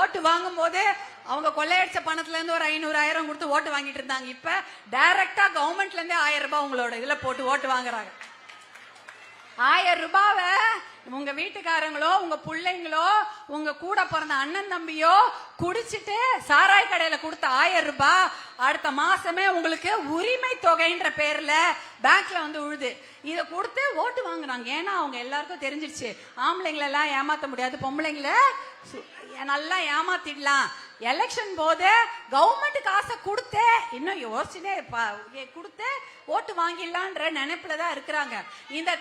ஓட்டு வாங்கும் போது அவங்க கொள்ளையடிச்ச பணத்துல இருந்து ஒரு 500,000 கொடுத்து ஓட்டு வாங்கிட்டு இருந்தாங்க. இப்ப டைரக்டா கவர்மெண்ட்ல இருந்தே 1000 ரூபாய் உங்களோட இதுல போட்டு ஓட்டு வாங்குறாங்க. 1000 ரூபாவை உங்க வீட்டுக்காரங்களோ உங்க பிள்ளைங்களோ உங்க கூட பிறந்த அண்ணன் தம்பியோ குடிச்சிட்டு சாராய் கடையில கொடுத்த 1000 ரூபாய் அடுத்த மாசமே உங்களுக்கு உரிமை தொகைன்ற பேர்ல பேங்க்ல வந்து உழுது. இத கொடுத்து ஓட்டு வாங்குறாங்க. ஏன்னா அவங்க எல்லாருக்கும் தெரிஞ்சிருச்சு, ஆம்பளைங்களை எல்லாம் ஏமாத்த முடியாது, பொம்பளைங்களை நல்லா ஏமாத்திடலாம். எலெக்ஷன் போது கவர்மெண்ட் காசை கொடுத்து இன்னும் யோசிச்சுனே கொடுத்து ஓட்டு வாங்கிடலான்ற நினைப்புலதான் இருக்கிறாங்க. இந்த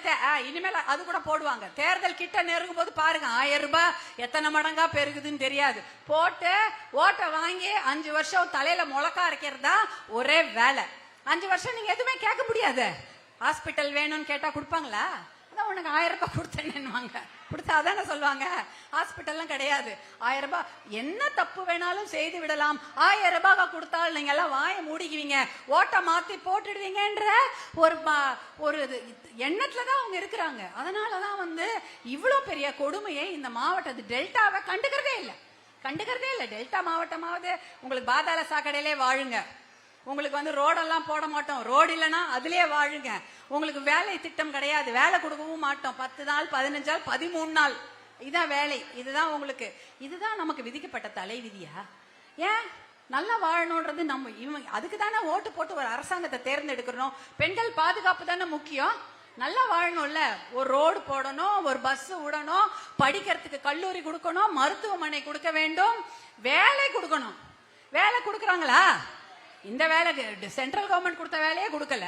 இனிமேல் அது கூட போடுவாங்க. தேர்தல் கிட்ட நெருங்கும் போது பாருங்க 1000 ரூபாய் எத்தனை மடங்கா பெருகுதுன்னு தெரியாது. போட்டு ஓட்டை வாங்கி 5 வருஷம் தலையில முளக்கா அரைக்கிறது தான் ஒரே வேலை. 5 வருஷம் நீங்க எதுவுமே கேட்க முடியாது. ஹாஸ்பிட்டல் வேணும்னு கேட்டா கொடுப்பாங்களா? அதான் உனக்கு 1000 ரூபாய் கொடுத்தேன்னு கொடுத்தா அதானே சொல்லுவாங்க. ஹாஸ்பிட்டல்லாம் கிடையாது. 1000 ரூபாய் என்ன தப்பு வேணாலும் செய்து விடலாம். 1000 ரூபாய் கொடுத்தாலும் நீங்க எல்லாம் வாயை மூடிக்குவீங்க, ஓட்ட மாத்தி போட்டுடுவீங்கன்ற ஒரு எண்ணத்துலதான் அவங்க இருக்கிறாங்க. அதனாலதான் வந்து இவ்வளவு பெரிய கொடுமையை இந்த மாவட்டத்து டெல்டாவை கண்டுக்கிறதே இல்லை. டெல்டா மாவட்டமாவது உங்களுக்கு பாதாள சாக்கடையிலே வாழுங்க. உங்களுக்கு வந்து ரோடெல்லாம் போட மாட்டோம், ரோடு இல்லைன்னா அதுலயே வாழுங்க. உங்களுக்கு வேலை திட்டம் கிடையாது, வேலை கொடுக்கவும் மாட்டோம். 10 நாள் 15 நாள் 13 நாள் இதான் வேலை. இதுதான் உங்களுக்கு, இதுதான் நமக்கு விதிக்கப்பட்ட தலைவிதியா? ஏன் நல்லா வாழணும்ன்றது நம்ம இவங்க அதுக்கு தானே ஓட்டு போட்டு ஒரு அரசாங்கத்தை தேர்ந்தெடுக்கணும். பெண்கள் பாதுகாப்பு தானே முக்கியம். நல்லா வாழணும்ல. ஒரு ரோடு போடணும், ஒரு பஸ் விடணும், படிக்கிறதுக்கு கல்லூரி கொடுக்கணும், மருத்துவமனை கொடுக்க வேண்டும், வேலை கொடுக்கணும். வேலை கொடுக்கறாங்களா? இந்த வேலை சென்ட்ரல் கவர்மெண்ட் கொடுத்த வேலையே கொடுக்கல.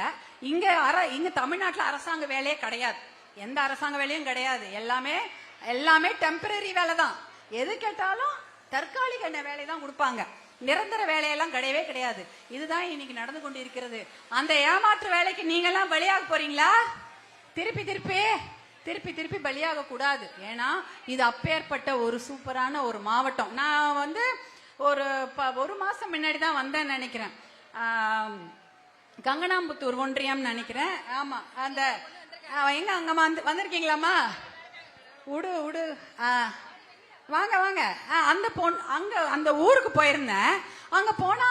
இங்க தமிழ்நாட்டில் அரசாங்க வேலையே கிடையாது. எந்த அரசாங்க வேலையும் கிடையாது. எல்லாமே டெம்பரரி வேலை தான். எது கேட்டாலும் தற்காலிக வேலை தான் கொடுப்பாங்க. நிரந்தர வேலையெல்லாம் கிடையவே கிடையாது. இதுதான் இன்னைக்கு நடந்து கொண்டு இருக்கிறது. அந்த ஏமாற்று வேலைக்கு நீங்க எல்லாம் பலியாக போறீங்களா? திருப்பி பலியாக கூடாது. ஏன்னா இது அப்பேற்பட்ட ஒரு சூப்பரான ஒரு மாவட்டம். நான் வந்து ஒரு மாசம் முன்னாடி தான் வந்தேன்னு நினைக்கிறேன். கங்கனாம்புத்தூர் ஒன்றியம் நினைக்கிறேன். ஆமா, அந்த எங்க அங்க வந்திருக்கீங்களாமா? உடு வாங்க. அந்த ஊருக்கு போயிருந்தேன். அங்க போனா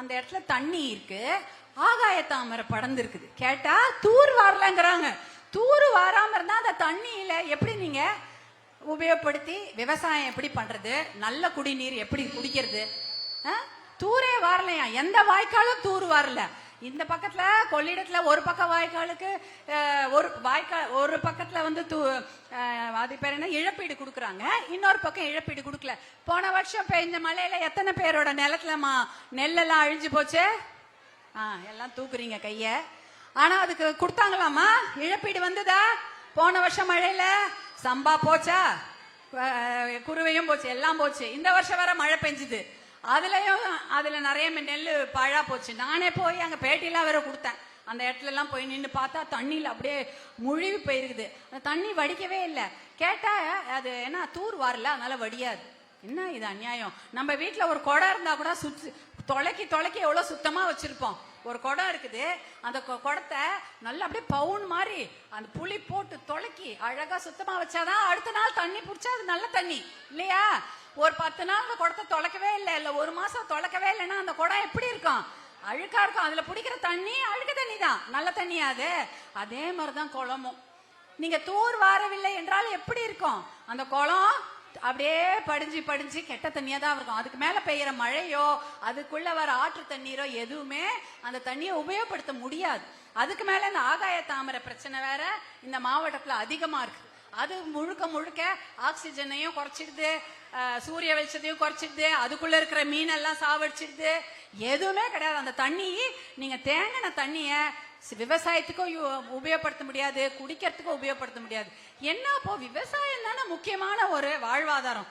அந்த இடத்துல தண்ணி இருக்கு, ஆகாய தாமரை படர்ந்து இருக்குது. கேட்டா தூர் வரலங்கிறாங்க. தூர் வராம இருந்தா அந்த தண்ணியில எப்படி நீங்க உபயோகப்படுத்தி விவசாயம் எப்படி பண்றது, நல்ல குடிநீர் எப்படி குடிக்கிறது? தூரே வரலையா? எந்த வாய்க்காலும் தூர் வரல. இந்த பக்கத்துல கொள்ளிடத்துல ஒரு பக்கம் வாய்க்காலுக்கு ஒரு பக்கத்துல வந்து அது பேர் என்ன இழப்பீடு கொடுக்கறாங்க, இன்னொரு பக்கம் இழப்பீடு கொடுக்கல. போன வருஷம் பெய்ஞ்ச மழையில எத்தனை பேரோட நிலத்துலமா நெல்லெல்லாம் அழிஞ்சு போச்சு? எல்லாம் தூக்குறீங்க கைய. ஆனா அதுக்கு கொடுத்தாங்களாமா? இழப்பீடு வந்ததா? போன வருஷம் மழையில சம்பா போச்சா, குருவையும் போச்சு, எல்லாம் போச்சு. இந்த வருஷம் வர மழை பெஞ்சுது, அதுல நிறைய நெல் பழா போச்சு. நானே போய் அங்க பேட்டியெல்லாம் வேற கொடுத்தேன். அந்த இடத்துல எல்லாம் போய் நின்று பார்த்தா தண்ணியில அப்படியே முழுகி போயிருக்குது. அந்த தண்ணி வடிக்கவே இல்லை. கேட்டா அது என்ன தூர் வரல, அதனால வடியாது. என்ன இது அநியாயம்? நம்ம வீட்டுல ஒரு குடம் இருந்தா கூட தொலைக்கி எவ்வளவு சுத்தமா வச்சிருப்போம். ஒரு குடம் இருக்குது, அந்த குடத்தை நல்லா அப்படியே பவுன் மாதிரி அந்த புளி போட்டு தொலைக்கி அழகா சுத்தமா வச்சாதான் அடுத்த நாள் தண்ணி பிடிச்சா அது நல்ல தண்ணி இல்லையா? ஒரு 10 நாள் அந்த குடத்தை தொலைக்கவே இல்லை, இல்ல ஒரு மாசம் தொலைக்கவே இல்லைன்னா அந்த குடம் எப்படி இருக்கும்? அழுக்கா இருக்கும். அதுல பிடிக்கிற தண்ணி அழுக்கு தண்ணி தான், நல்ல தண்ணியாது. அதே மாதிரிதான் குளமும். நீங்க தூர் வாரவில்லை என்றால் எப்படி இருக்கும்? அந்த குளம் அப்படியே படிஞ்சு கெட்ட தண்ணியா தான் இருக்கும். அதுக்கு மேல பெய்யற மழையோ அதுக்குள்ள வர ஆற்று தண்ணீரோ எதுவுமே அந்த தண்ணியை உபயோகப்படுத்த முடியாது. அதுக்கு மேல இந்த ஆகாய தாமரை பிரச்சனை வேற இந்த மாவட்டத்துல அதிகமா இருக்கு. அது முழுக்க ஆக்சிஜனையும் குறைச்சிடுது, சூரிய வெளிச்சத்தையும் குறைச்சிடுது, அதுக்குள்ள இருக்கிற மீனெல்லாம் சாவடிச்சிடுது. எதுவுமே கிடையாது. அந்த தண்ணி நீங்க தேங்கின தண்ணிய விவசாயத்துக்கும் உபயோகப்படுத்த முடியாது, குடிக்கிறதுக்கும் உபயோகப்படுத்த முடியாது. என்ன அப்போ விவசாயம் தானே முக்கியமான ஒரு வாழ்வாதாரம்.